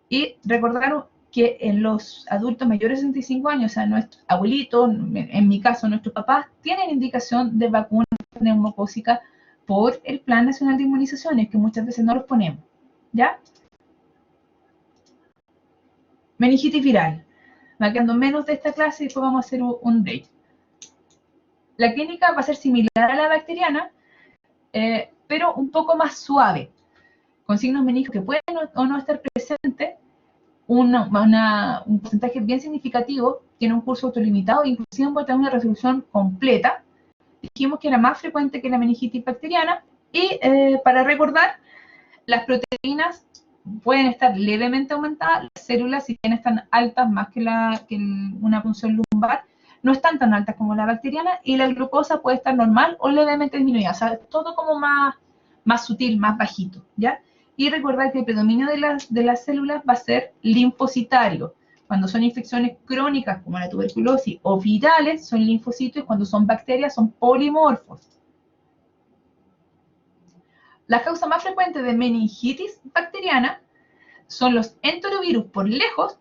Y recordar que en los adultos mayores de 65 años, o sea, nuestros abuelitos, en mi caso nuestros papás, tienen indicación de vacuna neumocócica por el Plan Nacional de Inmunizaciones, que muchas veces no los ponemos, ¿ya? Meningitis viral. Va quedando menos de esta clase y después vamos a hacer un break. La clínica va a ser similar a la bacteriana, pero un poco más suave, con signos meningos que pueden o no estar presentes, un porcentaje bien significativo, tiene un curso autolimitado e inclusive puede tener una resolución completa. Dijimos que era más frecuente que la meningitis bacteriana. Y para recordar, las proteínas pueden estar levemente aumentadas, las células si bien están altas más que una punción lumbar, no están tan altas como la bacteriana, y la glucosa puede estar normal o levemente disminuida, o sea, todo como más sutil, más bajito, ¿ya? Y recordar que el predominio de las células va a ser linfocitario. Cuando son infecciones crónicas como la tuberculosis o virales son linfocitos y cuando son bacterias son polimorfos. La causa más frecuente de meningitis bacteriana son los entorovirus por lejos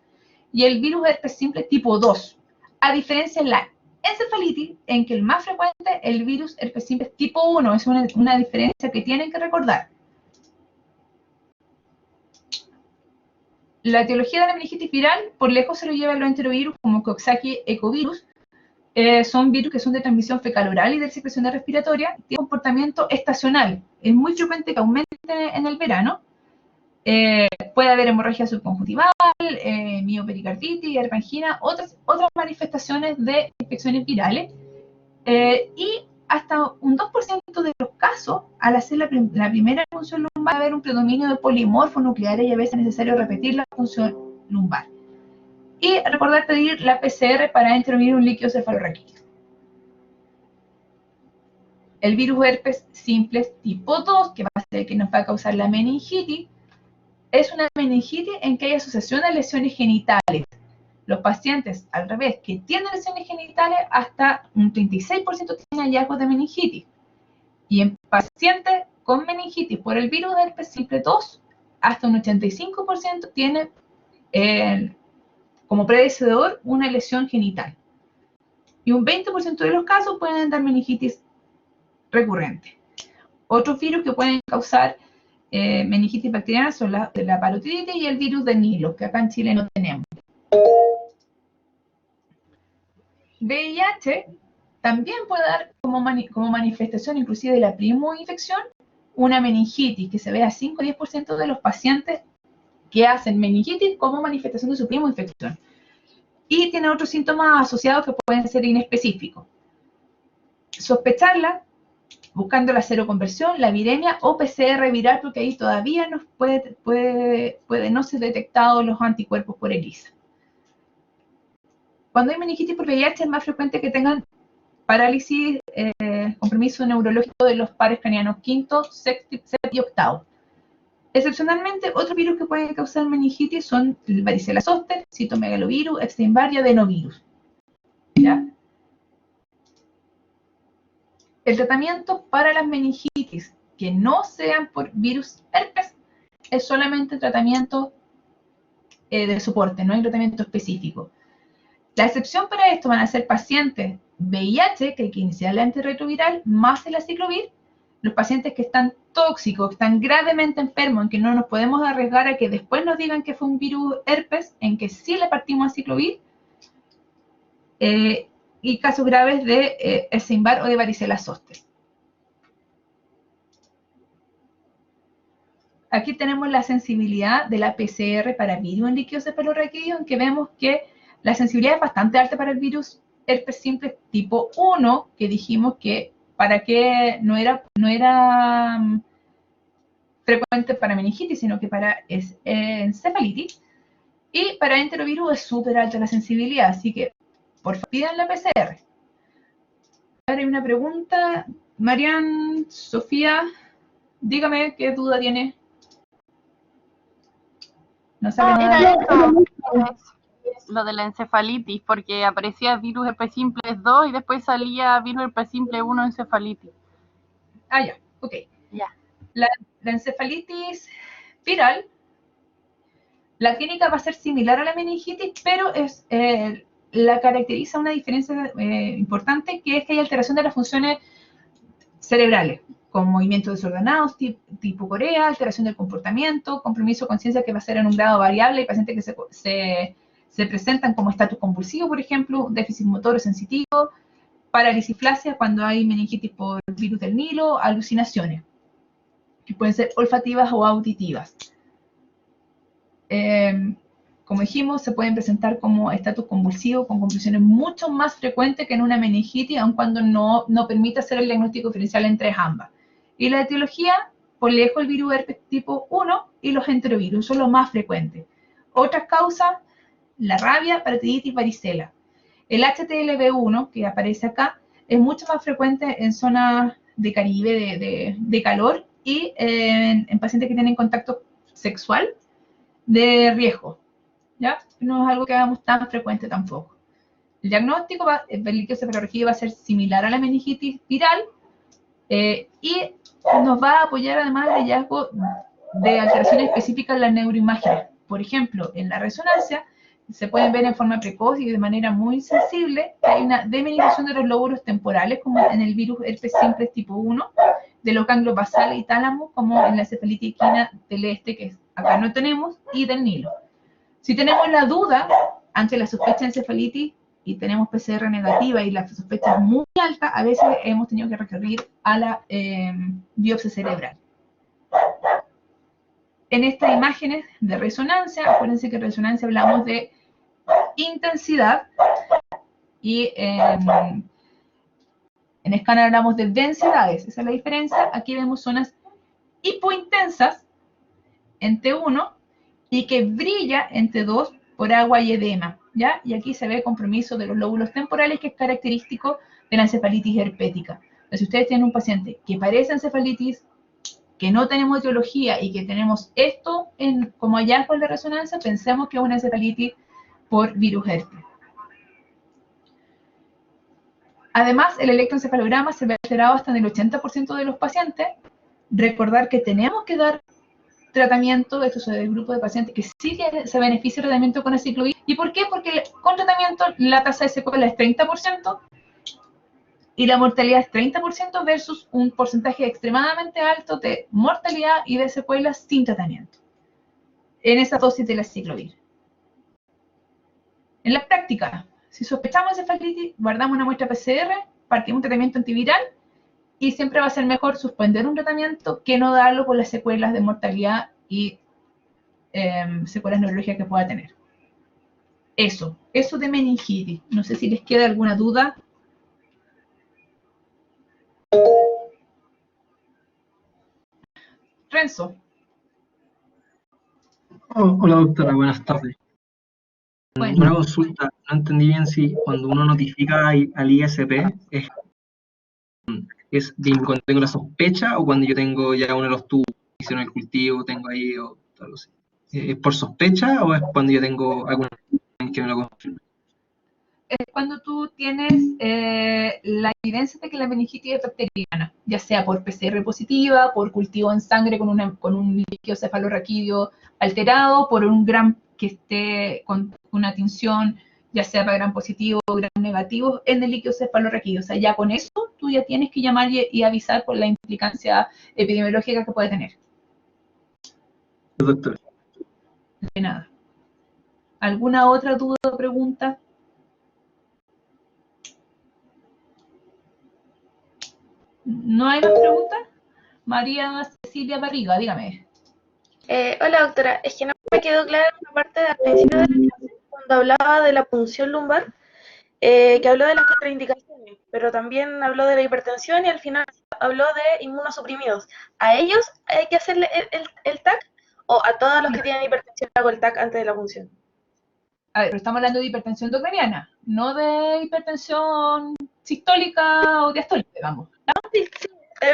y el virus herpes simple tipo 2, a diferencia de la encefalitis, en que el más frecuente el virus herpes simple tipo 1, es una diferencia que tienen que recordar. La etiología de la meningitis viral, por lejos se lo llevan los enterovirus como Coxsackie ecovirus. Son virus que son de transmisión fecal-oral y de secreción respiratoria, tienen comportamiento estacional. Es muy frecuente que aumente en el verano. Puede haber hemorragia subconjuntival, miopericarditis, herpangina, otras manifestaciones de infecciones virales. Y hasta un 2% de los casos, al hacer la primera punción lumbar, va a haber un predominio de polimorfos nucleares y a veces es necesario repetir la punción lumbar. Y recordar pedir la PCR para introducir un líquido cefalorraquídeo. El virus herpes simple tipo 2, que va a ser el que nos va a causar la meningitis, es una meningitis en que hay asociación a lesiones genitales. Los pacientes, al revés, que tienen lesiones genitales, hasta un 36% tienen hallazgos de meningitis. Y en pacientes con meningitis por el virus de herpes simple 2, hasta un 85% tiene como predecesor una lesión genital. Y un 20% de los casos pueden dar meningitis recurrente. Otros virus que pueden causar meningitis bacteriana son la parotiditis y el virus de Nilo, que acá en Chile no tenemos. VIH también puede dar como manifestación inclusive de la primoinfección una meningitis, que se ve a 5 o 10% de los pacientes que hacen meningitis como manifestación de su primoinfección. Y tiene otros síntomas asociados que pueden ser inespecíficos. Sospecharla buscando la seroconversión, la viremia o PCR viral, porque ahí todavía no puede no ser detectado los anticuerpos por ELISA. Cuando hay meningitis por VIH es más frecuente que tengan parálisis, compromiso neurológico de los pares craneanos quinto, sexto y octavo. Excepcionalmente, otros virus que pueden causar meningitis son el varicela zoster, citomegalovirus, Epstein-Barr y adenovirus. ¿Ya? El tratamiento para las meningitis que no sean por virus herpes es solamente tratamiento de soporte, no hay tratamiento específico. La excepción para esto van a ser pacientes VIH, que hay que iniciar el antirretroviral, más el aciclovir, los pacientes que están tóxicos, que están gravemente enfermos, en que no nos podemos arriesgar a que después nos digan que fue un virus herpes, en que sí le partimos aciclovir, y casos graves de Epstein-Barr o de varicela zoster. Aquí tenemos la sensibilidad de la PCR para virus en líquido cefalorraquídeo, en que vemos que la sensibilidad es bastante alta para el virus herpes simple tipo 1, que dijimos que para que no era frecuente para meningitis, sino que para encefalitis. Y para enterovirus es súper alta la sensibilidad, así que por favor pidan la PCR. Ahora hay una pregunta. Marian, Sofía, dígame qué duda tiene. No sabe nada. Lo de la encefalitis, porque aparecía virus herpes simple 2 y después salía virus herpes simple 1 encefalitis. Ah, ya, ok. Ya. La encefalitis viral, la clínica va a ser similar a la meningitis, pero la caracteriza una diferencia importante, que es que hay alteración de las funciones cerebrales, con movimientos desordenados, tipo Corea, alteración del comportamiento, compromiso de conciencia que va a ser en un grado variable, hay pacientes que se presentan como estatus convulsivo, por ejemplo, déficit motor sensitivo, paralisiflasia cuando hay meningitis por virus del Nilo, alucinaciones, que pueden ser olfativas o auditivas. Como dijimos, se pueden presentar como estatus convulsivo con convulsiones mucho más frecuentes que en una meningitis, aun cuando no permite hacer el diagnóstico diferencial entre ambas. Y la etiología, por lejos el virus herpes tipo 1 y los enterovirus son los más frecuentes. Otras causas, la rabia, parotiditis, varicela. El HTLV1, que aparece acá, es mucho más frecuente en zonas de Caribe, de calor, y en pacientes que tienen contacto sexual de riesgo, ¿ya? No es algo que hagamos tan frecuente tampoco. El diagnóstico del líquido cefalorraquídeo va a ser similar a la meningitis viral, y nos va a apoyar además el hallazgo de alteraciones específicas en la neuroimagen. Por ejemplo, en la resonancia se pueden ver en forma precoz y de manera muy sensible que hay una deminización de los lóbulos temporales, como en el virus herpes simplex tipo 1, de los ganglios basales y tálamos, como en la encefalitis equina del este, que acá no tenemos, y del Nilo. Si tenemos la duda ante la sospecha de encefalitis y tenemos PCR negativa y la sospecha es muy alta, a veces hemos tenido que recurrir a la biopsia cerebral. En estas imágenes de resonancia, acuérdense que en resonancia hablamos de intensidad y en escáner hablamos de densidades. Esa es la diferencia. Aquí vemos zonas hipointensas en T1 y que brilla en T2 por agua y edema, ¿ya? Y aquí se ve compromiso de los lóbulos temporales, que es característico de la encefalitis herpética. Entonces, si ustedes tienen un paciente que parece encefalitis, que no tenemos etiología y que tenemos esto como hallazgo de resonancia, pensemos que es una encefalitis por virus herpes. Además, el electroencefalograma se ve alterado hasta en el 80% de los pacientes. Recordar que tenemos que dar tratamiento, esto es el grupo de pacientes que sí se beneficia del tratamiento con aciclovir. ¿Y por qué? Porque con tratamiento la tasa de secuela es 30% y la mortalidad es 30% versus un porcentaje extremadamente alto de mortalidad y de secuelas sin tratamiento en esa dosis del aciclovir. En la práctica, si sospechamos encefalitis, guardamos una muestra PCR, partimos un tratamiento antiviral y siempre va a ser mejor suspender un tratamiento que no darlo por las secuelas de mortalidad y secuelas neurológicas que pueda tener. Eso de meningitis. No sé si les queda alguna duda. Renzo. Hola doctora, buenas tardes. Bueno. Una consulta, no entendí bien si cuando uno notifica al ISP es cuando tengo la sospecha o cuando yo tengo ya uno de los tubos y hicieron el cultivo, tengo ahí o algo así. ¿Es por sospecha o es cuando yo tengo algún que me lo confirme? Es cuando tú tienes la evidencia de que la meningitis es bacteriana, ya sea por PCR positiva, por cultivo en sangre con un líquido cefalorraquídeo alterado, por un gram que esté con una tinción, ya sea para gram positivo o gram negativo, en el líquido cefalorraquídeo. O sea, ya con eso tú ya tienes que llamar y avisar por la implicancia epidemiológica que puede tener. Doctor. De nada. ¿Alguna otra duda o pregunta? ¿No hay más preguntas? María Cecilia Barriga, dígame. Hola doctora, es que no me quedó clara una parte al principio de la clase cuando hablaba de la punción lumbar, que habló de las contraindicaciones, pero también habló de la hipertensión y al final habló de inmunosuprimidos. ¿A ellos hay que hacerle el TAC o a todos los que tienen hipertensión hago el TAC antes de la punción? A ver, pero estamos hablando de hipertensión endocrinana, no de hipertensión sistólica o diastólica, digamos. Sí,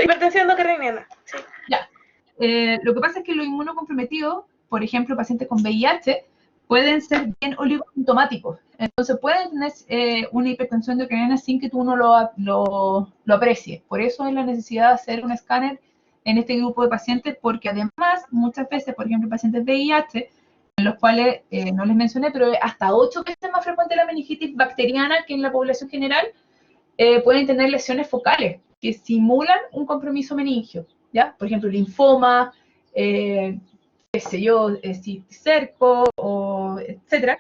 hipertensión endocrinana, sí. Ya. Lo que pasa es que los inmunocomprometidos, por ejemplo, pacientes con VIH, pueden ser bien oligosintomáticos. Entonces pueden tener una hipertensión endocrinana sin que tú no lo aprecies. Por eso es la necesidad de hacer un escáner en este grupo de pacientes, porque además, muchas veces, por ejemplo, pacientes VIH, en los cuales no les mencioné, pero hasta 8 veces más frecuente la meningitis bacteriana que en la población general, pueden tener lesiones focales que simulan un compromiso meningio, ¿ya? Por ejemplo, linfoma, qué sé yo, cerco, o etcétera,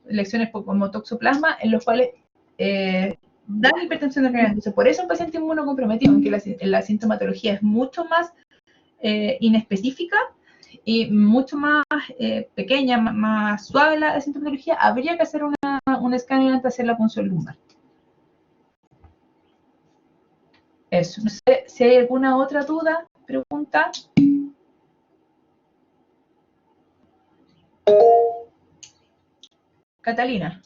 lesiones como toxoplasma, en los cuales dan hipertensión arterial. Entonces, por eso un paciente inmunocomprometido, aunque la sintomatología es mucho más inespecífica y mucho más pequeña, más suave la sintomatología, habría que hacer un escáner antes de hacer la punción lumbar. Eso. No sé si hay alguna otra duda, pregunta. Catalina.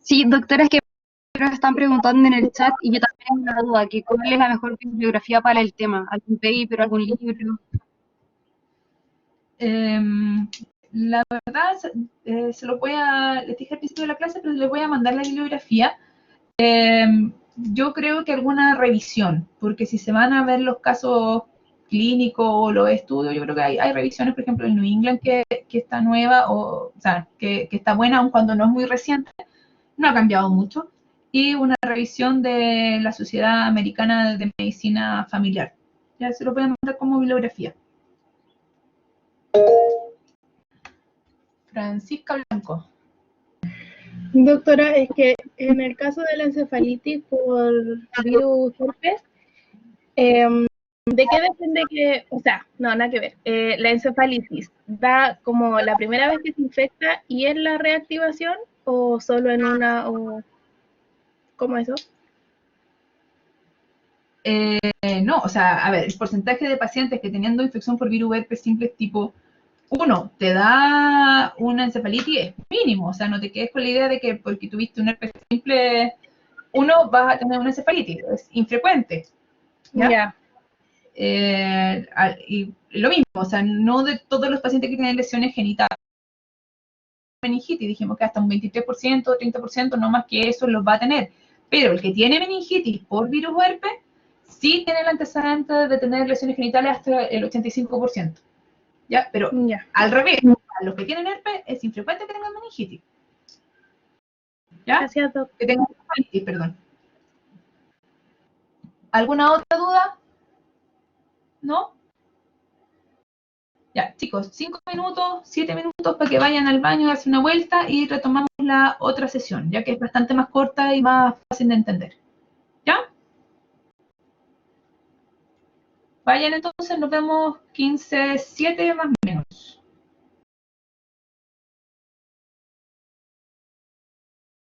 Sí, doctora, es que nos están preguntando en el chat y yo también tengo una duda, que ¿cuál es la mejor bibliografía para el tema? ¿Algún paper, algún libro? La verdad, se lo voy a, les dije al principio de la clase, pero les voy a mandar la bibliografía. Yo creo que alguna revisión, porque si se van a ver los casos clínicos o los estudios, yo creo que hay revisiones, por ejemplo, en New England que está nueva, o sea, que está buena, aun cuando no es muy reciente, no ha cambiado mucho, y una revisión de la Sociedad Americana de Medicina Familiar. Ya se lo voy a mandar como bibliografía. Francisca Blanco. Doctora, es que en el caso de la encefalitis por virus herpes, ¿de qué depende que, o sea, no, nada que ver, la encefalitis da como la primera vez que se infecta y es la reactivación o solo en una, o cómo eso? No, o sea, a ver, el porcentaje de pacientes que teniendo infección por virus herpes simple tipo 1 te da una encefalitis es mínimo, o sea, no te quedes con la idea de que porque tuviste un herpes simple 1 vas a tener una encefalitis, es infrecuente. ¿Ya? Y lo mismo, o sea, no de todos los pacientes que tienen lesiones genitales, meningitis, dijimos que hasta un 23%, 30%, no más que eso los va a tener, pero el que tiene meningitis por virus herpes, sí tiene el antecedente de tener lesiones genitales hasta el 85%. ¿Ya? Pero al revés, a los que tienen herpes es infrecuente que tengan meningitis. ¿Ya? Gracias, doctor. Que tengan meningitis, perdón. ¿Alguna otra duda? ¿No? Ya, chicos, 5 minutos, 7 minutos para que vayan al baño, darse una vuelta y retomamos la otra sesión, ya que es bastante más corta y más fácil de entender. ¿Ya? Vayan entonces, nos vemos 15:07 más o menos.